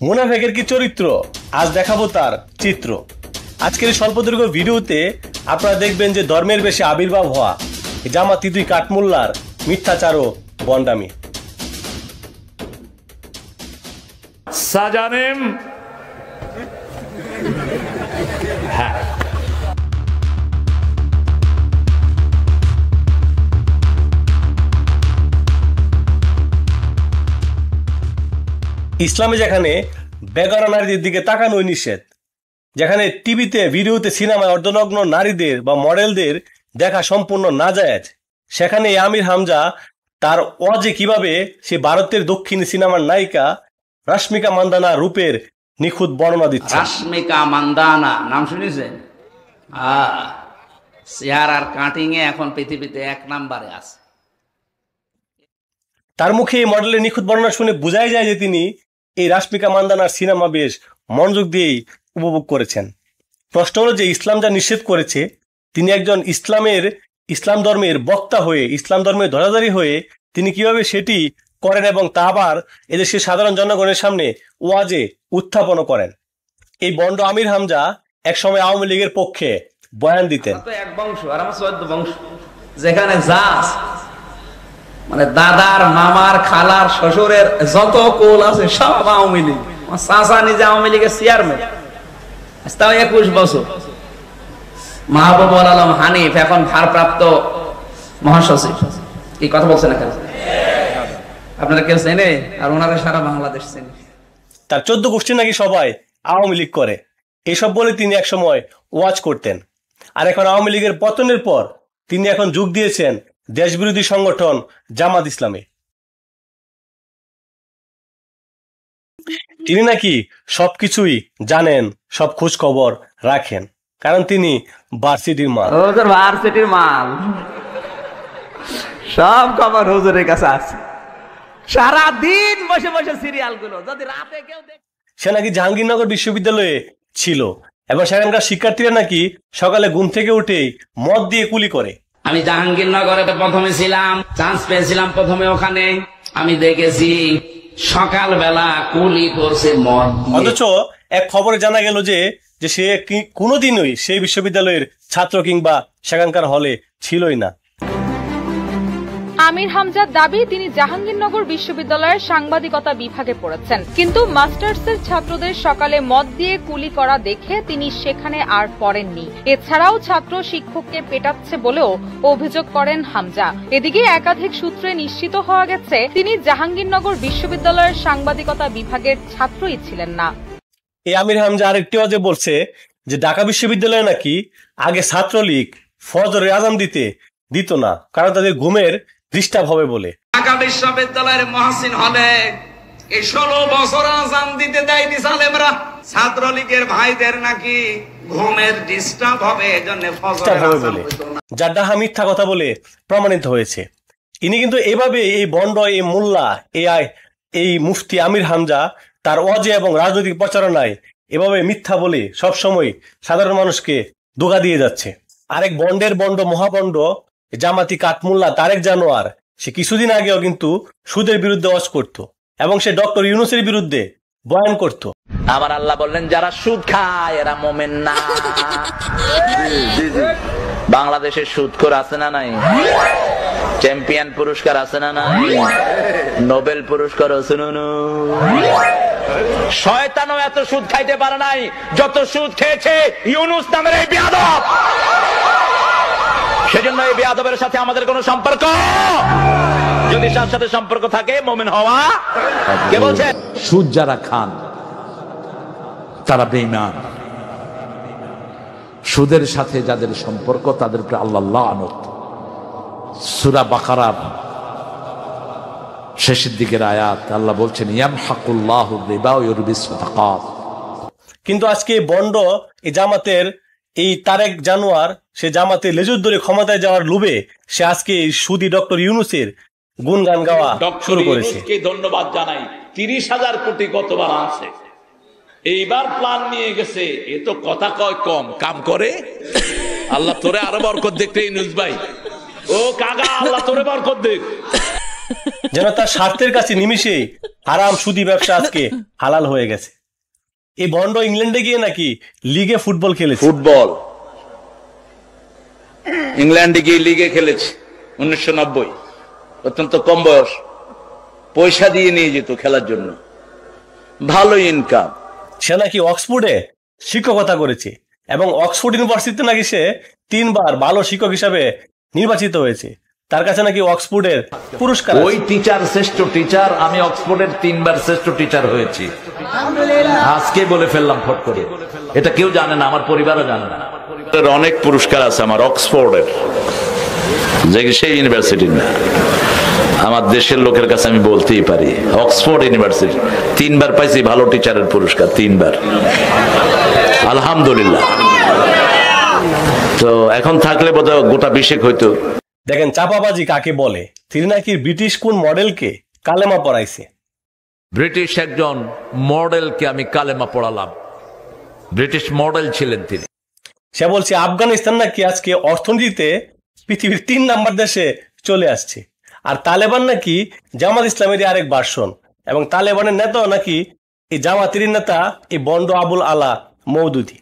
মুনাফেকের কি চরিত্র, আজ দেখাবো তার চিত্র। আজকের স্বল্পদৈর্ঘ্য ভিডিওতে আপনারা দেখবেন যে ধর্মের বেশে আবির্ভাব হওয়া জামাতি দুই কাঠমোল্লার মিথ্যাচার ও বন্ডামি। সাজানেম হ্যাঁ, ইসলামে যেখানে বেগানা নারীদের দিকে তাকানোই নিষেধ, যেখানে টিভিতে ভিডিওতে সিনেমায় অর্ধনগ্ন নারীদের বা মডেলদের দেখা সম্পূর্ণ নাজায়েজ, সেখানে আমির হামজা তার ওয়াজে কিভাবে সে ভারতের দক্ষিণী সিনেমার নায়িকা রাশমিকা মান্দানা রূপের নিখুঁত বর্ণনা দিচ্ছে। রাশমিকা মান্দানা নাম শুনেছেন? চেহারার কাটিং এ এখন পৃথিবীতে 1 নম্বরে আছে। তার মুখে এই মডেলের নিখুঁত বর্ণনা শুনে বোঝাই যায় যে তিনি এই রাশমিকা মান্দানার সিনেমা বেশ মনোযোগ দিয়েই উপভোগ করেছেন। প্রশ্ন হলো যে ইসলাম যা নিষেধ করেছে, তিনি একজন ইসলাম ধর্মের বক্তা হয়ে, ইসলাম ধর্মের ধরাধারী হয়ে তিনি কিভাবে সেটি করেন এবং তা আবার এদেশের সাধারণ জনগণের সামনে ওয়াজে উত্থাপন করেন। এই বন্ড আমির হামজা একসময় আওয়ামী লীগের পক্ষে বয়ান দিতেন। এক বংশ আর আমার 14 বংশ, যেখানে যা মানে দাদার, মামার, খালার, শ্বশুরের যত কোল আছে সব আওয়ামী লীগ। আমার চাচা নিজে আওয়ামী লীগের চেয়ারম্যান, তাও 21 বছর। মাহবুবুল আলম হানিফ এখন ভারপ্রাপ্ত মহাসচিব। কি কথা বলছেন এখানে? আপনারা কেউ চেনে? আর ওনারা সারা বাংলাদেশ চেনে। তার 14 গোষ্ঠী নাকি সবাই আওয়ামী লীগ করে, এসব বলে তিনি একসময় ওয়াজ করতেন। আর এখন আওয়ামী লীগের পতনের পর তিনি এখন যোগ দিয়েছেন দেশবিরোধী সংগঠন জামাত ইসলামে। তিনি নাকি সবকিছুই জানেন, সব খোঁজ খবর রাখেন, কারণ তিনি ভার্সিটির মাল। ভার্সিটির মাল, সব খবর হুজুরের কাছে আছে। সারাদিন বসে বসে সিরিয়াল গুলো যদি রাতে কেউ সে নাকি জাহাঙ্গীরনগর বিশ্ববিদ্যালয়ে ছিল এবং সেখানকার শিক্ষার্থীরা নাকি সকালে ঘুম থেকে উঠেই মদ দিয়ে কুলি করে। আমি জাহাঙ্গীরনগরে প্রথমে ছিলাম, চান্স পেয়েছিলাম প্রথমে ওখানে। আমি দেখেছি সকালবেলা কুলি করছে মদ। অথচ এক খবরে জানা গেল যে সে কোনোদিনই সেই বিশ্ববিদ্যালয়ের ছাত্র কিংবা সেখানকার হলে ছিলই না। আমির হামজার দাবি, তিনি জাহাঙ্গীরনগর বিশ্ববিদ্যালয়ের সাংবাদিকতা বিভাগে পড়েছেন, কিন্তু মাস্টার্সের ছাত্রদের সকালে মদ দিয়ে কুলি করা দেখে তিনি সেখানে আর পড়েননি। এছাড়াও ছাত্র শিক্ষককে পেটাচ্ছে বলেও অভিযোগ করেন হামজা। এদিকে একাধিক সূত্রে নিশ্চিত হওয়া গেছে তিনি জাহাঙ্গীরনগর বিশ্ববিদ্যালয়ের সাংবাদিকতা বিভাগের ছাত্রই ছিলেন না। এই আমির হামজা আরেকটি ওয়াজে বলছে যে ঢাকা বিশ্ববিদ্যালয়ে নাকি আগে ছাত্রলীগ ফজরের আযান দিত না, কারণ তাদের ঘুমের ডিস্টার্ব হবে বলে। ঢাকা বিশ্ববিদ্যালয়ের মহসিন হলে এই 16 বছর আযান দিতে দেয়নি সালেমরা। ছাত্রলীগের ভাইদের নাকি ঘুমের ডিস্টার্ব হবে, এজন্য ফজরের আযান হতো না। যার ডাহা মিথ্যা কথা বলে প্রমাণিত হয়েছে। ইনি কিন্তু এভাবে এই বন্ড, এই মোল্লা, এই মুফতি আমির হামজা তার ওয়াজে এবং রাজনৈতিক প্রচারণায় এভাবে মিথ্যা বলে সবসময় সাধারণ মানুষকে ধোঁকা দিয়ে যাচ্ছে। আরেক বন্ডের বন্ড, মহাবন্ড জামাতি কাঠমোল্লা তারেক জানোয়ার, সে কিছুদিন আগেও কিন্তু সুদের বিরুদ্ধে ওয়াজ করত এবং সে ডক্টর ইউনূসের বিরুদ্ধে বয়ান করত। আমার আল্লাহ বললেন যারা সুদ খায় এরা মুমিন না। বাংলাদেশের সুদখোর আছে না নাই? চ্যাম্পিয়ন পুরস্কার আছে না নাই? নোবেল পুরস্কার আছে না নাই? শয়তানও এত সুদ খাইতে পারে নাই যত সুদ খেয়েছে ইউনূস নামের এই বেয়াদব। সেজন্য এই বেয়াদবের সাথে আমাদের কোনো সম্পর্ক, যদি তার সাথে সম্পর্ক থাকে মুমিন হওয়া। কে বলছে? সুদ যারা খান তারা বেঈমান। সুদের সাথে যাদের সম্পর্ক তাদের উপরে আল্লাহ লানত। সূরা বাকারার শেষের দিকের আয়াত আল্লাহ বলছেন ইয়ামহাকুল্লাহু রিবা ওয়া ইউরবিস সাদাকাত। কিন্তু আজকে বন্ড এই জামাতের এই তারেক জানোয়ার, সে জামাতের লেজুর ধরে ক্ষমতায় যাওয়ার লোভে সে আজকে সুদি ডক্টর ইউনূসের গুণগান গাওয়া শুরু করেছে। ধন্যবাদ জানাই। 30,000 কোটি গতবার আছে, এইবার প্ল্যান নিয়ে গেছে। এ তো কথা কয় কম, কাম করে। আল্লাহ তোরে আরো বরকত দেখতে ইউনূস ভাই। ও কাগা, আল্লাহ তোরে বরকত দেখ। যেন তার স্বার্থের কাছে নিমিশেই হারাম সুদি ব্যবসা আজকে হালাল হয়ে গেছে। এই বন্ড ইংল্যান্ডে গিয়ে নাকি লিগে ফুটবল খেলেছে। ফুটবল ইংল্যান্ডে গিয়ে লিগে খেলেছে 1990, অত্যন্ত কম বয়স, পয়সা দিয়ে নিয়ে যেত খেলার জন্য, ভালো ইনকাম। সে নাকি অক্সফোর্ডে শিক্ষকতা করেছে এবং অক্সফোর্ড ইউনিভার্সিটিতে নাকি সে 3 বার ভালো শিক্ষক হিসাবে নির্বাচিত হয়েছে। তার কাছে নাকি অক্সফোর্ডের পুরস্কার। ওই টিচার শ্রেষ্ঠ টিচার, আমি অক্সফোর্ডের 3 বার শ্রেষ্ঠ টিচার হয়েছি। আজকে বলে ফেললাম ফট করে, এটা কেউ জানে না, আমার পরিবারও জানে না। অনেক পুরস্কার আছে আমার অক্সফোর্ডের, যে সেই ইউনিভার্সিটির না, আমার দেশের লোকের কাছে আমি বলতেই পারি অক্সফোর্ড ইউনিভার্সিটি 3 বার পাইছি ভালো টিচারের পুরস্কার, 3 বার, আলহামদুলিল্লাহ। তো এখন থাকলে বোধহয় গোটা 20 হইতো। দেখেন চাপাবাজি কাকে বলে। তিনি নাকি ব্রিটিশ কোন মডেলকে কালেমা পড়াইছে। ব্রিটিশ একজন মডেলকে আমি কালেমা পড়ালাম, ব্রিটিশ মডেল ছিলেন তিনি। সে বলছে আফগানিস্তান নাকি আজকে অর্থনীতিতে পৃথিবীর 3 নাম্বার দেশে চলে আসছে। আর তালেবান নাকি জামাত ইসলামেরই আরেক ভার্সন, এবং তালেবানের নেতাও নাকি এই জামাতের নেতা এই বন্ড আবুল আলা মওদুদি।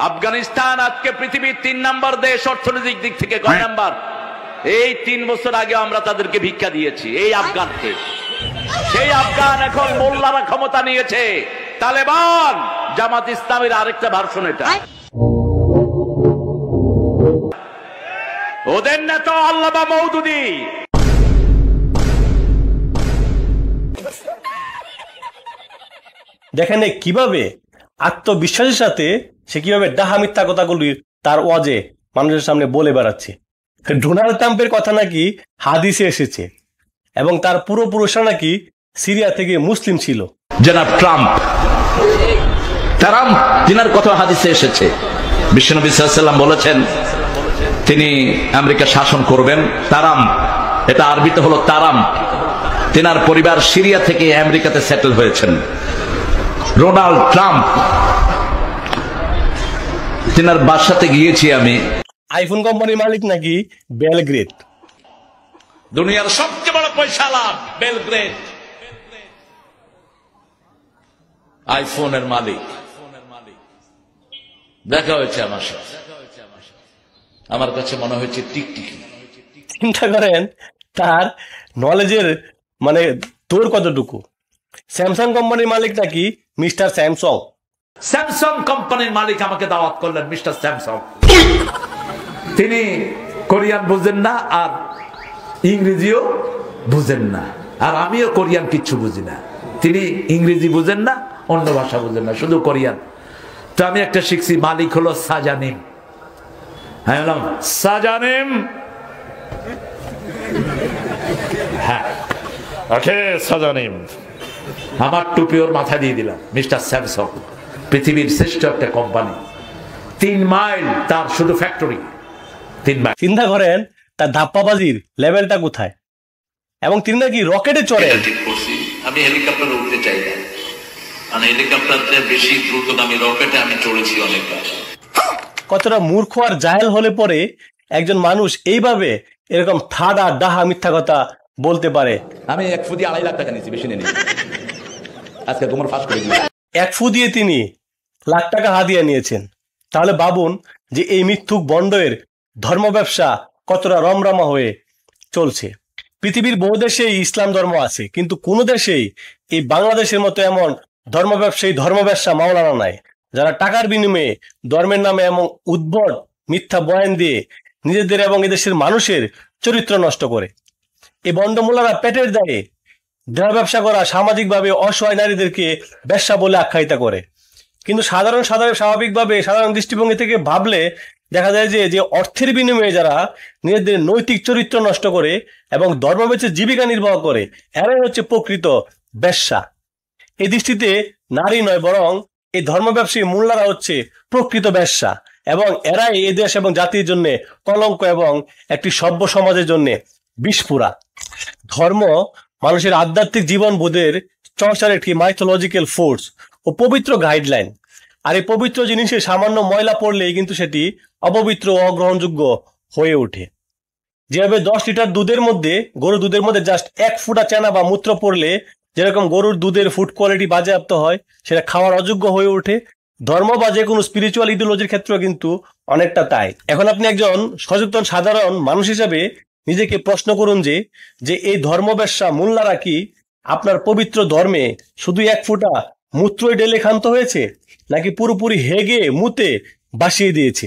আফগানিস্তান আজকে পৃথিবীর 3 নাম্বার দেশ অর্থনৈতিক দিক থেকে। কয় নাম্বার? এই 3 বছর আগে আমরা তাদেরকে ভিক্ষা দিয়েছি এই আফগানকে। সেই আফগান এখন মোল্লারা ক্ষমতা নিয়েছে। তালেবান জামাত ইসলামের আরেকটা ভার্সন এটা। ওদের নেতা আল্লামা মওদুদি। দেখেন কিভাবে আত্মবিশ্বাসের সাথে সে কিভাবে ডাহা মিথ্যা কথাগুলি তার ওয়াজে মানুষের সামনে বলে বেড়াচ্ছে। ডোনাল্ড ট্রাম্পের কথা নাকি হাদিসে এসেছে এবং তার পূর্বপুরুষরা নাকি সিরিয়া থেকে মুসলিম ছিল। জনাব ট্রাম্প, তিনার কথা হাদিসে এসেছে। বিশ্বনবী সাল্লাল্লাহু আলাইহি ওয়াসাল্লাম বলেছেন তিনি আমেরিকা শাসন করবেন। তারাম, এটা আরবিতে হলো তারাম। তিনার পরিবার সিরিয়া থেকে আমেরিকাতে সেটেল হয়েছেন। ডোনাল্ড ট্রাম্প, তিনার বাসাতে গিয়েছি আমি। আইফোন কোম্পানির মালিক নাকি বেলগ্রেড। দুনিয়ার সবচেয়ে বড় পয়সাওয়ালা বেলগ্রেড, আইফোনের মালিক। দেখা হয়েছে আমার সাথে, আমার কাছে মনে হয়েছে টিকটিকি। চিন্তা করেন তার নলেজের মানে তোর কতটুকু। স্যামসাং কোম্পানির মালিক নাকি মিস্টার স্যামসং। স্যামসাং কোম্পানির মালিক আমাকে দাওয়াত করলেন মিস্টার স্যামসং। তিনি কোরিয়ান বুঝেন না আর ইংরেজিও বুঝেন না, আর আমিও কোরিয়ান কিচ্ছু বুঝি না। তিনি ইংরেজি বুঝেন না, অন্য ভাষা বুঝেন না, শুধু কোরিয়ান। তো আমি একটা শিখছি, মালিক হলো সাজানিম। হ্যাঁ বললাম সাজানিম, হ্যাঁ ওকে সাজানিম। আমার টুপি ওর মাথায় দিয়ে দিলাম। মিস্টার স্যামসং পৃথিবীর শ্রেষ্ঠ একটা কোম্পানি, 3 মাইল তার শুধু ফ্যাক্টরি, 3 মাইল। চিন্তা করেন তার ধাপ্পাবাজির লেভেলটা কোথায়। এবং তিনি নাকি রকেটে চড়েন। আমি হেলিকপ্টারে উঠতে চাই না, কারণ হেলিকপ্টারতে বেশি দ্রুতগামী রকেটে আমি চড়েছি অনেকবার। কতটা মূর্খ আর জাহেল হলে পরে একজন মানুষ এইভাবে এরকম ঠাডা ডাহা মিথ্যা কথা বলতে পারে। আমি 1 ফু দিয়ে 2.5 লাখ টাকা নিয়েছি, বেশি নেই। আজকে তোমার ফাঁস করে দিই। 1 ফু দিয়ে তিনি লাখ টাকা হাদিয়া নিয়েছেন। তাহলে ভাবুন যে এই মিথ্যুক বন্ডের ধর্ম ব্যবসা কতটা রমরমা হয়ে চলছে। পৃথিবীর বহু দেশেই ইসলাম ধর্ম আছে, কিন্তু কোন দেশেই এই বাংলাদেশের মতো এমন ধর্ম ব্যবসা মাওলানা নাই, যারা টাকার বিনিময়ে ধর্মের নামে এমন উদ্ভট মিথ্যা বয়ান দিয়ে নিজেদের এবং এদেশের মানুষের চরিত্র নষ্ট করে। এই বন্ডমূলারা পেটের দায়ে দেহ ব্যবসা করা সামাজিকভাবে অসহায় নারীদেরকে ব্যবসা বলে আখ্যায়িত করে। কিন্তু স্বাভাবিকভাবে সাধারণ দৃষ্টিভঙ্গি থেকে ভাবলে দেখা যায় যে অর্থের বিনিময়ে যারা নিজেদের নৈতিক চরিত্র নষ্ট করে এবং ধর্ম বেচে জীবিকা নির্বাহ করে, এরাই হচ্ছে প্রকৃত ব্যবসা। এই দৃষ্টিতে নারী নয়, বরং এই ধর্ম ব্যবসায়ী মোল্লারা হচ্ছে প্রকৃত ব্যবসা, এবং এরাই এই দেশ এবং জাতির জন্য কলঙ্ক এবং একটি সভ্য সমাজের জন্য বিস্ফোরা। ধর্ম মানুষের আধ্যাত্মিক জীবন বোধের চর্চার একটি মাইথোলজিক্যাল ফোর্স ও পবিত্র গাইডলাইন। আর এই পবিত্র জিনিসে সামান্য ময়লা পড়লেই কিন্তু সেটি অপবিত্র ও অগ্রহণযোগ্য হয়ে ওঠে। যেভাবে 10 লিটার দুধের মধ্যে গরুর দুধের মধ্যে জাস্ট 1 ফোঁটা চেনা বা মূত্র পড়লে যেরকম গরুর দুধের ফুড কোয়ালিটি বাজেয়াপ্ত হয়, সেটা খাওয়ার অযোগ্য হয়ে ওঠে, ধর্ম বা যে কোনো স্পিরিচুয়াল ইডিওলজির ক্ষেত্রেও কিন্তু অনেকটা তাই। এখন আপনি একজন সচেতন সাধারণ মানুষ হিসেবে নিজেকে প্রশ্ন করুন যে এই ধর্মবেশ্যা মোল্লারা কি আপনার পবিত্র ধর্মে শুধু 1 ফোঁটা মূত্রই ঢেলে ক্ষান্ত হয়েছে, নাকি পুরোপুরি হেগে মুতে বাসিয়ে দিয়েছে?